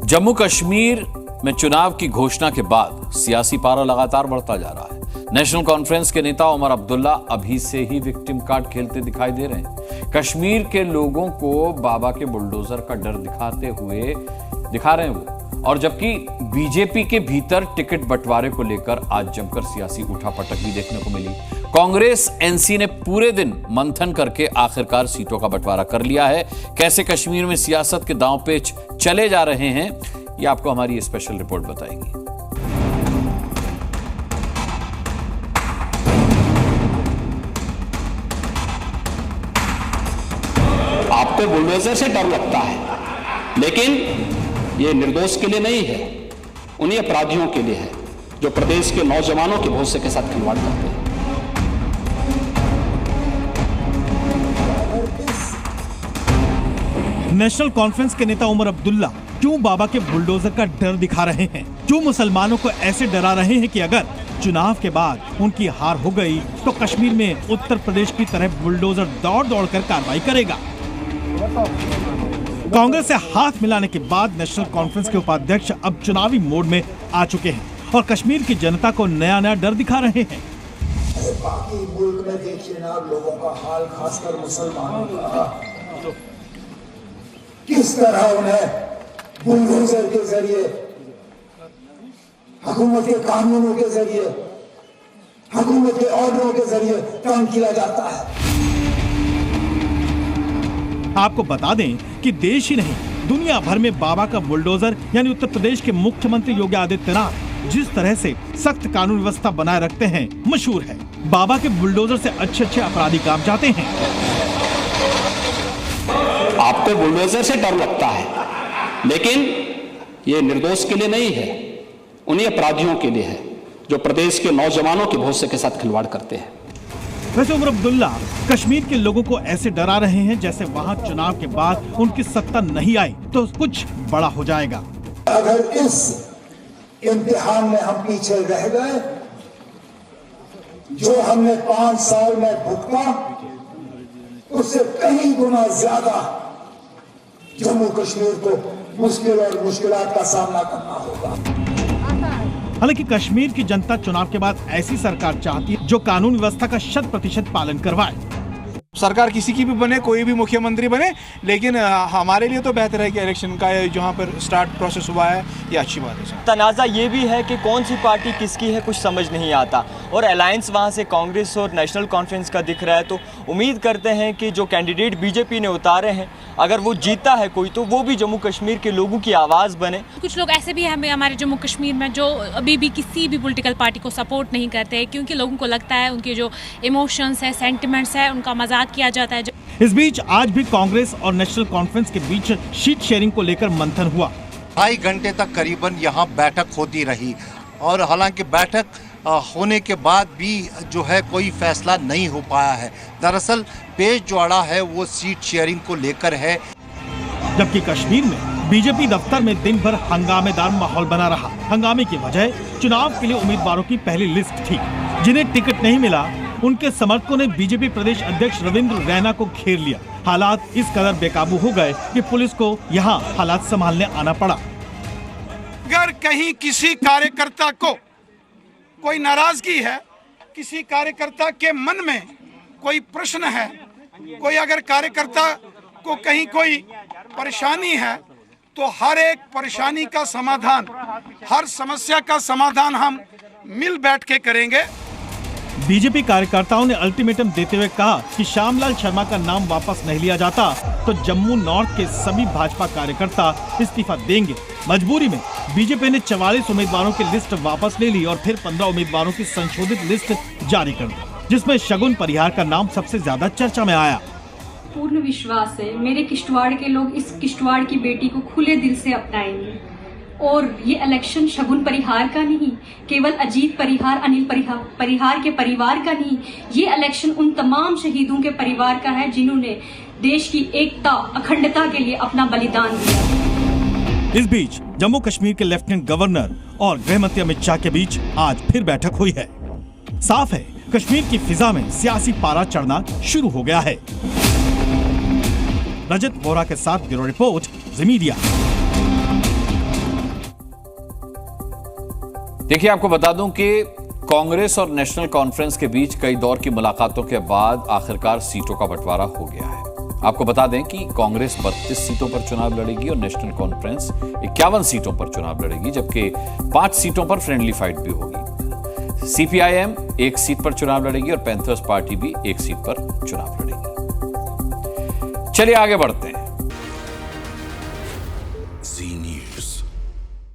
जम्मू कश्मीर में चुनाव की घोषणा के बाद सियासी पारा लगातार बढ़ता जा रहा है। नेशनल कॉन्फ्रेंस के नेता उमर अब्दुल्ला अभी से ही विक्टिम कार्ड खेलते दिखाई दे रहे हैं। कश्मीर के लोगों को बाबा के बुलडोजर का डर दिखा रहे हैं वो। और जबकि बीजेपी के भीतर टिकट बंटवारे को लेकर आज जमकर सियासी उठापटक भी देखने को मिली। कांग्रेस एनसी ने पूरे दिन मंथन करके आखिरकार सीटों का बंटवारा कर लिया है। कैसे कश्मीर में सियासत के दांव पेच चले जा रहे हैं, ये आपको हमारी स्पेशल रिपोर्ट बताएगी। आपको बुलडोजर से डर लगता है, लेकिन ये निर्दोष के लिए नहीं है, उन्हीं अपराधियों के लिए है जो प्रदेश के नौजवानों के भविष्य के साथ खिलवाड़ करते हैं। नेशनल कॉन्फ्रेंस के नेता उमर अब्दुल्ला क्यों बाबा के बुलडोजर का डर दिखा रहे हैं? क्यों मुसलमानों को ऐसे डरा रहे हैं कि अगर चुनाव के बाद उनकी हार हो गई तो कश्मीर में उत्तर प्रदेश की तरह बुलडोजर दौड़ दौड़ कर कार्रवाई करेगा? कांग्रेस से हाथ मिलाने के बाद नेशनल कॉन्फ्रेंस के उपाध्यक्ष अब चुनावी मोड में आ चुके हैं और कश्मीर की जनता को नया नया डर दिखा रहे हैं। बाकी मुल्क में देखिए ना लोगों का हाल, खासकर मुसलमानों का, किस तरह उन्हें बुलडोजर के जरिए, हुकूमत के कानूनों के जरिए, हुकूमत के ऑर्डरों के जरिए तंग किया जाता है। आपको बता दें कि देश ही नहीं दुनिया भर में बाबा का बुलडोजर यानी उत्तर प्रदेश के मुख्यमंत्री योगी आदित्यनाथ जिस तरह से सख्त कानून व्यवस्था बनाए रखते हैं मशहूर है। बाबा के बुलडोजर से अच्छे अपराधी काम जाते हैं। आपको बुलडोजर से डर लगता है, लेकिन ये निर्दोष के लिए नहीं है, उन्हीं अपराधियों के लिए है जो प्रदेश के नौजवानों के भविष्य के साथ खिलवाड़ करते हैं। वैसे उमर अब्दुल्ला कश्मीर के लोगों को ऐसे डरा रहे हैं जैसे वहां चुनाव के बाद उनकी सत्ता नहीं आई तो कुछ बड़ा हो जाएगा। अगर इस इम्तिहान में हम पीछे रह गए, जो हमने 5 साल में भुगता उससे कहीं गुना ज्यादा जम्मू कश्मीर को मुश्किल और मुश्किलात का सामना करना होगा। हालांकि कश्मीर की जनता चुनाव के बाद ऐसी सरकार चाहती है जो कानून व्यवस्था का 100% पालन करवाए। सरकार किसी की भी बने, कोई भी मुख्यमंत्री बने, लेकिन हमारे लिए तो बेहतर है कि इलेक्शन का जहाँ पर स्टार्ट प्रोसेस हुआ है ये अच्छी बात है। तनाज़ा ये भी है कि कौन सी पार्टी किसकी है कुछ समझ नहीं आता और अलायंस वहाँ से कांग्रेस और नेशनल कॉन्फ्रेंस का दिख रहा है। तो उम्मीद करते हैं कि जो कैंडिडेट बीजेपी ने उतारे हैं अगर वो जीता है कोई तो वो भी जम्मू कश्मीर के लोगों की आवाज़ बने। कुछ लोग ऐसे भी हैं हमारे जम्मू कश्मीर में जो अभी भी किसी भी पॉलिटिकल पार्टी को सपोर्ट नहीं करते हैं क्योंकि लोगों को लगता है उनके जो इमोशंस है, सेंटिमेंट्स है, उनका मजाक किया जाता है। इस बीच आज भी कांग्रेस और नेशनल कॉन्फ्रेंस के बीच सीट शेयरिंग को लेकर मंथन हुआ। 2.5 घंटे तक करीबन यहाँ बैठक होती रही और हालांकि बैठक होने के बाद भी जो है कोई फैसला नहीं हो पाया है। दरअसल पेच जो अड़ा है वो सीट शेयरिंग को लेकर है। जबकि कश्मीर में बीजेपी दफ्तर में दिन भर हंगामेदार माहौल बना रहा। हंगामे की वजह चुनाव के लिए उम्मीदवारों की पहली लिस्ट थी। जिन्हें टिकट नहीं मिला उनके समर्थकों ने बीजेपी प्रदेश अध्यक्ष रविंद्र रैना को घेर लिया। हालात इस कदर बेकाबू हो गए कि पुलिस को यहाँ हालात संभालने आना पड़ा। अगर कहीं किसी कार्यकर्ता को कोई नाराजगी है, किसी कार्यकर्ता के मन में कोई प्रश्न है, कोई अगर कार्यकर्ता को कहीं कोई परेशानी है तो हर एक परेशानी का समाधान, हर समस्या का समाधान हम मिल बैठ के करेंगे। बीजेपी कार्यकर्ताओं ने अल्टीमेटम देते हुए कहा कि श्यामलाल शर्मा का नाम वापस नहीं लिया जाता तो जम्मू नॉर्थ के सभी भाजपा कार्यकर्ता इस्तीफा देंगे। मजबूरी में बीजेपी ने 44 उम्मीदवारों की लिस्ट वापस ले ली और फिर 15 उम्मीदवारों की संशोधित लिस्ट जारी कर दी, जिसमें शगुन परिहार का नाम सबसे ज्यादा चर्चा में आया। पूर्ण विश्वास है मेरे किश्तवाड़ के लोग इस किश्तवाड़ की बेटी को खुले दिल से अपनाएंगे और ये इलेक्शन शगुन परिहार का नहीं, केवल अजीत परिहार, अनिल परिहार के परिवार का नहीं, ये इलेक्शन उन तमाम शहीदों के परिवार का है जिन्होंने देश की एकता, अखंडता के लिए अपना बलिदान दिया। इस बीच जम्मू कश्मीर के लेफ्टिनेंट गवर्नर और गृह मंत्री अमित शाह के बीच आज फिर बैठक हुई है। साफ है कश्मीर की फिजा में सियासी पारा चढ़ना शुरू हो गया है। रजत बोरा के साथ ब्यूरो रिपोर्ट, ज़ी मीडिया। देखिए, आपको बता दूं कि कांग्रेस और नेशनल कॉन्फ्रेंस के बीच कई दौर की मुलाकातों के बाद आखिरकार सीटों का बंटवारा हो गया है। आपको बता दें कि कांग्रेस 32 सीटों पर चुनाव लड़ेगी और नेशनल कॉन्फ्रेंस 51 सीटों पर चुनाव लड़ेगी, जबकि 5 सीटों पर फ्रेंडली फाइट भी होगी। सीपीआईएम 1 सीट पर चुनाव लड़ेगी और पैंथर्स पार्टी भी 1 सीट पर चुनाव लड़ेगी। चलिए आगे बढ़ते हैं।